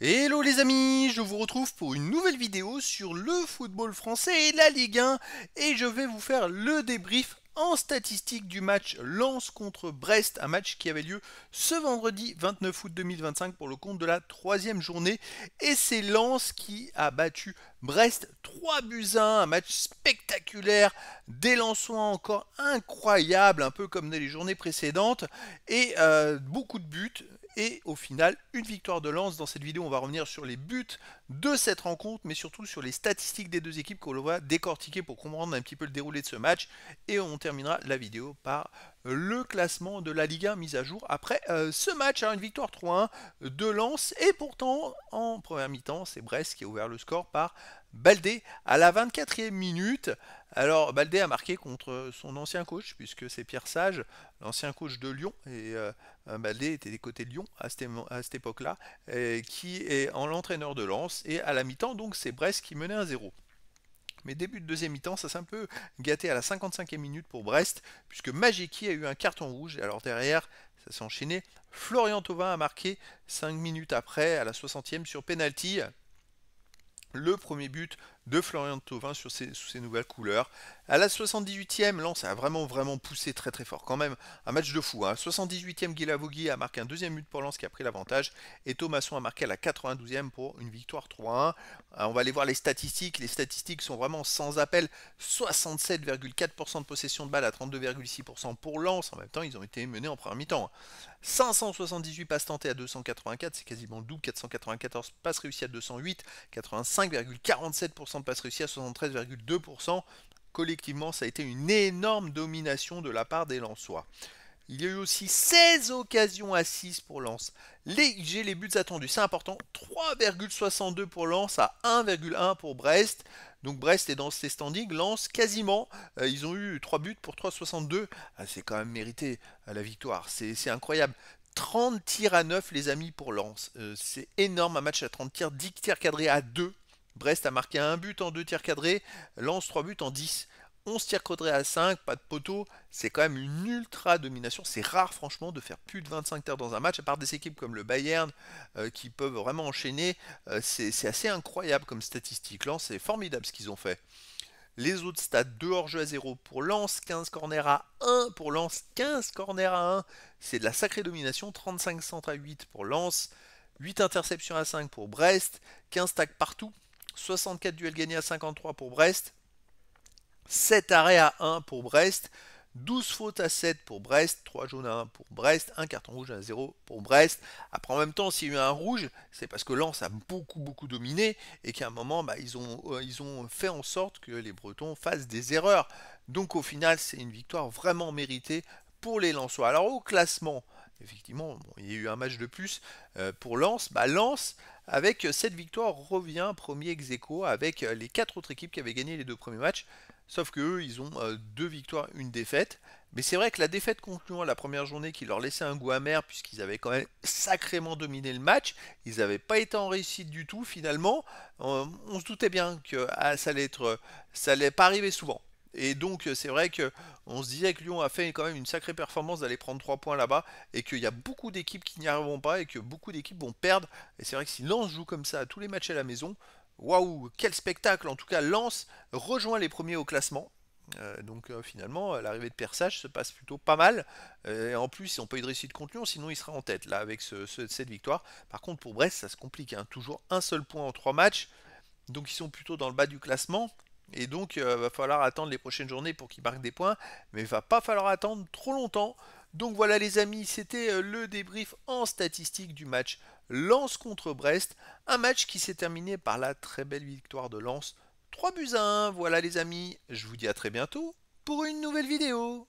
Hello les amis, je vous retrouve pour une nouvelle vidéo sur le football français et la Ligue 1 et je vais vous faire le débrief en statistique du match Lens contre Brest, un match qui avait lieu ce vendredi 29 août 2025 pour le compte de la troisième journée et c'est Lens qui a battu Brest 3 buts à 1, un match spectaculaire, des Lensois encore incroyables, un peu comme dans les journées précédentes et beaucoup de buts. Et au final, une victoire de Lens. Dans cette vidéo, on va revenir sur les buts de cette rencontre, mais surtout sur les statistiques des deux équipes qu'on va décortiquer pour comprendre un petit peu le déroulé de ce match. Et on terminera la vidéo par le classement de la Ligue 1 mise à jour après ce match. Une victoire 3-1 de Lens. Et pourtant, en première mi-temps, c'est Brest qui a ouvert le score par Baldé à la 24e minute. Alors Baldé a marqué contre son ancien coach, puisque c'est Pierre Sage, l'ancien coach de Lyon, et Baldé était des côtés de Lyon à cette époque-là, qui est en l'entraîneur de Lens, et à la mi-temps, donc c'est Brest qui menait 1-0. Mais début de deuxième mi-temps, ça s'est un peu gâté à la 55e minute pour Brest, puisque Majeki a eu un carton rouge, et alors derrière, ça s'est enchaîné. Florian Thauvin a marqué 5 minutes après, à la 60e, sur penalty, le premier but de Florian Thauvin sous ses nouvelles couleurs. À la 78e, Lens a vraiment poussé très fort. Quand même, un match de fou. 78e, Guilavogui a marqué un deuxième but pour Lens qui a pris l'avantage. Et Thomasson a marqué à la 92e pour une victoire 3-1. On va aller voir les statistiques. Les statistiques sont vraiment sans appel. 67,4% de possession de balle à 32,6% pour Lens. En même temps, ils ont été menés en première mi-temps. 578 passes tentées à 284, c'est quasiment double. 494 passes réussies à 208. 85,47% de passes réussies à 73,2%. Collectivement, ça a été une énorme domination de la part des Lensois. Il y a eu aussi 16 occasions à 6 pour Lens. Les buts attendus, c'est important. 3,62 pour Lens à 1,1 pour Brest. Donc Brest est dans ces standings. Lens, quasiment. Ils ont eu 3 buts pour 3,62. C'est quand même mérité la victoire. C'est incroyable. 30 tirs à 9 les amis pour Lens. C'est énorme, un match à 30 tirs. 10 tirs cadrés à 2. Brest a marqué un but en 2 tirs cadrés. Lens 3 buts en 10. 11 tirs cadrés à 5, pas de poteau, c'est quand même une ultra domination. C'est rare franchement de faire plus de 25 tirs dans un match, à part des équipes comme le Bayern qui peuvent vraiment enchaîner. C'est assez incroyable comme statistique. Lens, c'est formidable ce qu'ils ont fait. Les autres stats, 2 hors-jeu à 0 pour Lens, 15 corners à 1 pour Lens, 15 corners à 1. C'est de la sacrée domination, 35 centres à 8 pour Lens, 8 interceptions à 5 pour Brest, 15 tacs partout, 64 duels gagnés à 53 pour Brest, 7 arrêts à 1 pour Brest, 12 fautes à 7 pour Brest, 3 jaunes à 1 pour Brest, un carton rouge à 0 pour Brest. Après, en même temps, s'il y a eu un rouge, c'est parce que Lens a beaucoup dominé et qu'à un moment, ils ont fait en sorte que les Bretons fassent des erreurs. Donc au final, c'est une victoire vraiment méritée pour les Lensois. Alors au classement, effectivement, il y a eu un match de plus pour Lens. Lens, avec cette victoire, revient premier ex-aequo avec les 4 autres équipes qui avaient gagné les 2 premiers matchs. Sauf qu'eux, ils ont 2 victoires, une défaite. Mais c'est vrai que la défaite contre Lyon à la première journée qui leur laissait un goût amer puisqu'ils avaient quand même sacrément dominé le match. Ils n'avaient pas été en réussite du tout finalement. On se doutait bien que ça allait pas arriver souvent. Et donc c'est vrai que on se disait que Lyon a fait quand même une sacrée performance d'aller prendre 3 points là-bas et qu'il y a beaucoup d'équipes qui n'y arriveront pas et que beaucoup d'équipes vont perdre. Et c'est vrai que si Lens joue comme ça à tous les matchs à la maison, waouh, quel spectacle! En tout cas, Lens rejoint les premiers au classement. Finalement, l'arrivée de Persage se passe plutôt pas mal. Et en plus, ils n'ont pas eu de réussite contre Lyon, sinon il sera en tête là avec cette victoire. Par contre, pour Brest, ça se complique. Toujours un seul point en 3 matchs. Donc ils sont plutôt dans le bas du classement. Et donc va falloir attendre les prochaines journées pour qu'ils marquent des points. Mais il va pas falloir attendre trop longtemps. Donc voilà les amis, c'était le débrief en statistique du match Lens contre Brest. Un match qui s'est terminé par la très belle victoire de Lens. 3 buts à 1. Voilà les amis, je vous dis à très bientôt pour une nouvelle vidéo.